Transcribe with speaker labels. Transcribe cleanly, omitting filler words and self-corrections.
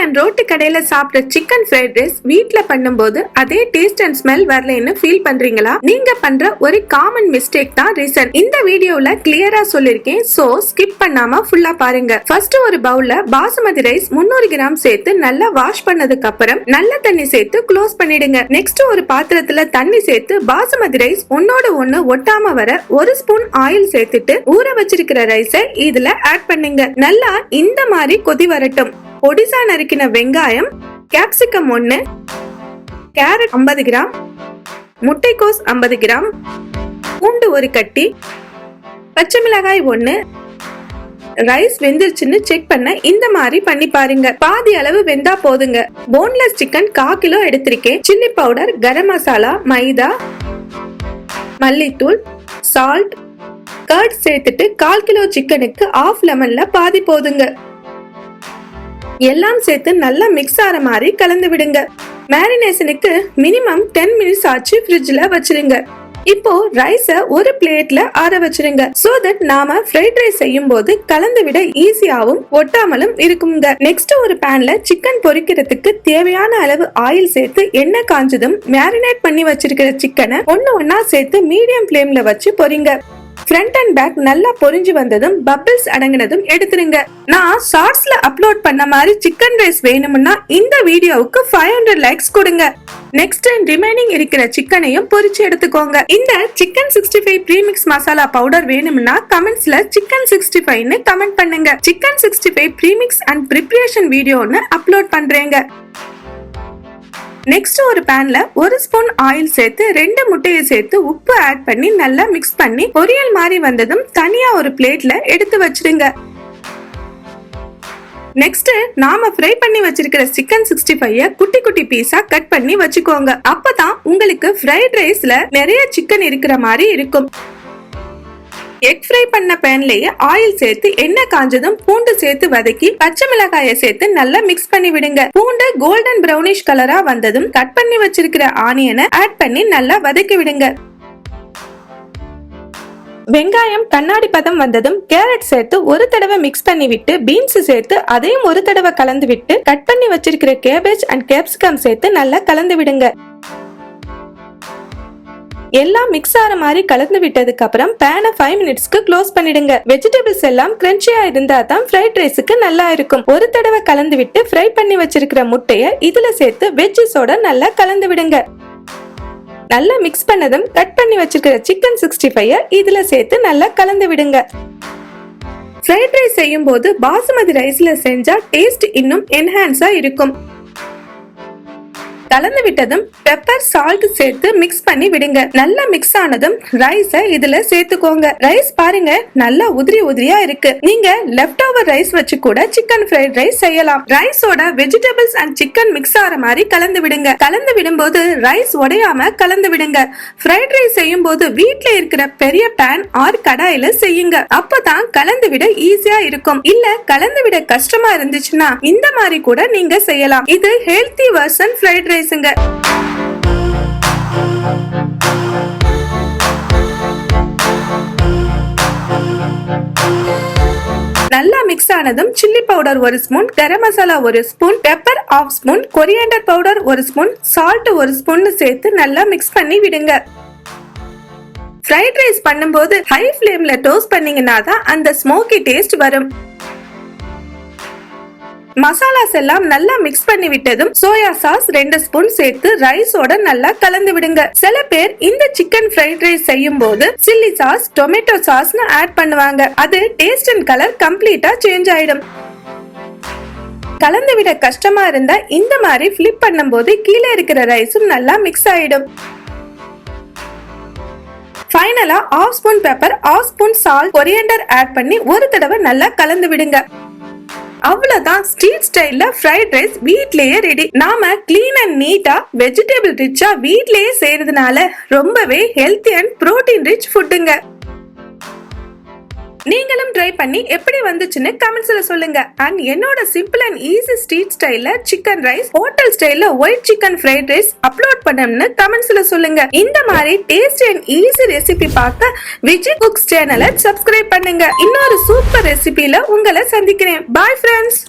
Speaker 1: And road கடையில சாப்பிட்ற chicken fried rice வீட்ல பண்ணும்போது அதே டேஸ்ட் அண்ட் ஸ்மெல் வரலன்னு ஃபீல் பண்றீங்களா? நீங்க பண்ற ஒரு காமன் மிஸ்டேக் தான் ரீசன். இந்த வீடியோல கிளியரா சொல்லிருக்கேன், சோ ஸ்கிப் பண்ணாம ஃபுல்லா பாருங்க. ஃபர்ஸ்ட் ஒரு பவுல்ல பாசுமதி ரைஸ் 300 கிராம் சேர்த்து நல்லா வாஷ் பண்ணதுக்கு அப்புறம் நல்ல தண்ணி சேர்த்து க்ளோஸ் பண்ணிடுங்க. நெக்ஸ்ட் ஒரு பாத்திரத்துல தண்ணி சேர்த்து பாசுமதி ரைஸ் ஒன்னோட ஒண்ணு ஒட்டாம வர 1 ஸ்பூன் ஆயில் சேர்த்துட்டு ஊற வச்சிருக்கிற ரைஸை இதுல ஆட் பண்ணுங்க. நல்லா இந்த மாதிரி கொதி வரட்டும். பொடிசா நறுக்கின வெங்காயம், கேப்சிகம் 1, கேரட் 50 கிராம், முட்டைக்கோஸ் 50 கிராம், பூண்டு 1 கட்டி, பச்சை மிளகாய் 1. ரைஸ் வெந்துருச்சுன்னு செக் பண்ண இந்த மாதிரி பண்ணி பாருங்க. பாதி அளவு வெந்தா போதுங்க. போன்லெஸ் சிக்கன் 1/4 கிலோ எடுத்திருக்கேன். சில்லி பவுடர், கரம் மசாலா, மைதா, மல்லித்தூள், சால்ட், கர்ட் சேர்த்துட்டு 1/4 கிலோ சிக்கனுக்கு 1/2 லெமன்ல பாதி போதுங்க. எல்லாம் சேர்த்து நல்லா மிக்ஸ் ஆற மாதிரி கலந்து விடுங்க. மேரினேஷனுக்கு மினிமம் 10 மினிட்ஸ் ஆச்சு ஃப்ரிட்ஜ்ல வச்சிருங்க. இப்போ ரைஸ ஒரு பிளேட்ல ஆற வச்சிருங்க. சோ தட் நாம ஃப்ரைட் ரைஸ் செய்யும் போது கலந்து விட ஈஸியாவும் ஒட்டாமலும் இருக்குங்க. நெக்ஸ்ட் ஒரு பேன்ல சிக்கன் பொரிக்கிறதுக்கு தேவையான அளவு ஆயில் சேர்த்து எண்ணெய் காஞ்சதும் மேரினேட் பண்ணி வச்சிருக்கிற சிக்கனை ஒன்னா சேர்த்து மீடியம் ஃப்ளேம்ல வச்சு பொரிங்க. ஃப்ரண்ட் அண்ட் பேக் நல்லா பொரிஞ்சு வந்ததும் பபிள்ஸ் அடங்கினதும் எடுத்துருங்க. நான் ஷார்ட்ஸ்ல அப்லோட் பண்ண மாதிரி சிக்கன் ரைஸ் வேணும்னா இந்த வீடியோவுக்கு 500 லைக்ஸ் கொடுங்க. நெக்ஸ்ட் ரிமைனிங் இருக்கிற சிக்கனையும் பொரிச்சு எடுத்துக்கோங்க. இந்த சிக்கன் 65 ப்ரீமிக்ஸ் மசாலா பவுடர் வேணும்னா கமெண்ட்ஸ்ல சிக்கன் 65ன்னு கமெண்ட் பண்ணுங்க. சிக்கன் 65 ப்ரீமிக்ஸ் அண்ட் பிரிப்பரேஷன் வீடியோன்னு அப்லோட் பண்றேங்க. நெக்ஸ்ட் ஒரு பேன்ல 1 ஸ்பூன் ஆயில் சேர்த்து 2 முட்டையை சேர்த்து உப்பு ஆட் பண்ணி நல்லா மிக்ஸ் பண்ணி பொரியல் மாதிரி வந்ததும் தனியா ஒரு பிளேட்ல எடுத்து வச்சிடுங்க. நெக்ஸ்ட் நாம ஃப்ரை பண்ணி வச்சிருக்கிற சிக்கன் 65 குட்டி குட்டி பீஸா கட் பண்ணி வச்சுக்கோங்க. அப்பதான் உங்களுக்கு ஃப்ரைட் ரைஸ்ல நிறைய சிக்கன் இருக்கிற மாதிரி இருக்கும். எக் ஃப்ரை பண்ண பேன்லயே ஆயில் சேர்த்து எண்ணெய் காஞ்சதும் பூண்டு சேர்த்து வதக்கி பச்சை மிளகாயை சேர்த்து நல்லா மிக்ஸ் பண்ணி விடுங்க. பூண்டு கோல்டன் பிரவுனிஷ் கலரா வந்ததும் கட் பண்ணி வச்சிருக்கிற ஆனியனை ஆட் பண்ணி நல்லா வதக்கி விடுங்க. வெங்காயம் கண்ணாடி பதம் வந்ததும் கேரட் சேர்த்து ஒரு தடவை மிக்ஸ் பண்ணி விட்டு பீன்ஸ் சேர்த்து அதையும் ஒரு தடவை கலந்து விட்டு கட் பண்ணி வச்சிருக்கிற கேபேஜ் அண்ட் கேப்சிகம் சேர்த்து நல்லா கலந்து விடுங்க. எல்லாம் மிக்ஸ் ஆற மாதிரி கலந்து விட்டதுக்கு அப்புறம் பேனை 5 மினிட்ஸ்க்கு க்ளோஸ் பண்ணிடுங்க. வெஜிடபிள்ஸ் எல்லாம் கிரன்ச்சியா இருந்தா தான் ஃப்ரைட் ரைஸ்க்கு நல்லா இருக்கும். ஒரு தடவை கலந்து விட்டு ஃப்ரை பண்ணி வச்சிருக்கிற முட்டைய இதுல சேர்த்து வெஜ்ஜஸோட நல்லா கலந்து விடுங்க. நல்லா மிக்ஸ் பண்ணதும் கட் பண்ணி வச்சிருக்கிற சிக்கன் 65 இதுல சேர்த்து நல்லா கலந்து விடுங்க. ஃப்ரைட் ரைஸ் செய்யும் போது பாசுமதி ரைஸ்ல செஞ்சா டேஸ்ட் இன்னும் என்ஹான்ஸா இருக்கும். கலந்து விட்டதும் பெப்பர், சால்ட் சேர்த்து மிக்ஸ் பண்ணி விடுங்க. நல்லா மிக்ஸ் ஆனதும் ரைஸ இதுல சேர்த்துக்கோங்க. ரைஸ் பாருங்க நல்லா உதிரி உதிரியா இருக்கு. நீங்க லெஃப்ட் ஓவர் ரைஸ் வச்சு கூட சிக்கன் ஃப்ரைட் ரைஸ் செய்யலாம். ரைஸோட வெஜிடபிள்ஸ் அண்ட் சிக்கன் மிக்ஸ் ஆற மாதிரி கலந்து விடுங்க. கலந்து விடும்போது ரைஸ் உடையாம கலந்து விடுங்க. ஃப்ரைட் ரைஸ் செய்யும் போது வீட்ல இருக்கிற பெரிய பேன் ஆர் கடாயில செய்யுங்க. அப்பதான் கலந்து விட ஈஸியா இருக்கும். இல்ல கலந்து விட கஷ்டமா இருந்துச்சுன்னா இந்த மாதிரி கூட நீங்க செய்யலாம். இது ஹெல்தி வெர்ஷன் ஃப்ரைட் ரைஸ். நல்லா மிக்ஸ் ஆனதும் chilli powder 1 spoon, garam masala 1 spoon, pepper 1/2 spoon, coriander powder 1 spoon, salt 1 spoon சேர்த்து நல்லா மிக்ஸ் பண்ணி விடுங்க. ஃப்ரைட் ரைஸ் பண்ணும்போது ஹை ஃப்ளேம்ல டோஸ்ட் பண்ணீங்கன்னா தான் அந்த ஸ்மோக்கி டேஸ்ட் வரும். மசாலாஸ் எல்லாம் நல்லா மிக்ஸ் பண்ணி விட்டதும் சோயா சாஸ் 2 ஸ்பூன் சேர்த்து ரைஸோட நல்லா கலந்து விடுங்க. சில பேர் இந்த சிக்கன் ஃப்ரைட் ரைஸ் செய்யும் போது சில்லி சாஸ், டொமேட்டோ சாஸ்னு ஆட் பண்ணுவாங்க. அது டேஸ்ட் அண்ட் கலர் கம்ப்ளீட்டா சேஞ்ச் ஆயிடும். கலந்து விட கஷ்டமா இருந்தா இந்த மாதிரி ஃபிளிப் பண்ணும்போது கீழே இருக்கிற ரைஸும் நல்லா மிக்ஸ் ஆயிடும். ஃபைனலா 1/2 spoon pepper, 1/2 spoon salt, coriander add பண்ணி ஒரு தடவை நல்லா கலந்து விடுங்க. அவ்வளவுதான், ஸ்ட்ரீட் ஸ்டைல்ல ஃப்ரைட் ரைஸ் வீட்லயே ரெடி. நாம கிளீன் அண்ட் நீட்டா வெஜிடபிள் ரிச்சா வீட்லயே செய்யறதுனால ரொம்பவே ஹெல்த்தி அண்ட் புரோட்டீன் ரிச் ஃபுட்டுங்க. நீங்களும் ட்ரை பண்ணி எப்படி வந்துச்சுன்னு கமெண்ட்ஸ்ல சொல்லுங்க. அண்ட் என்னோட சிம்பிள் அண்ட் ஈஸி ஸ்ட்ரீட் ஸ்டைல்ல சிக்கன் ரைஸ், ஹோட்டல் ஸ்டைல்ல white chicken fried rice upload பண்ணணும்னு கமெண்ட்ஸ்ல சொல்லுங்க. இந்த மாதிரி டேஸ்டி அண்ட் ஈஸி ரெசிபி பார்க்க விஜி குக்ஸ் சேனலை சப்ஸ்கிரைப் பண்ணுங்க. இன்னொரு சூப்பர் ரெசிபில உங்களை சந்திக்கிறேன். Bye friends.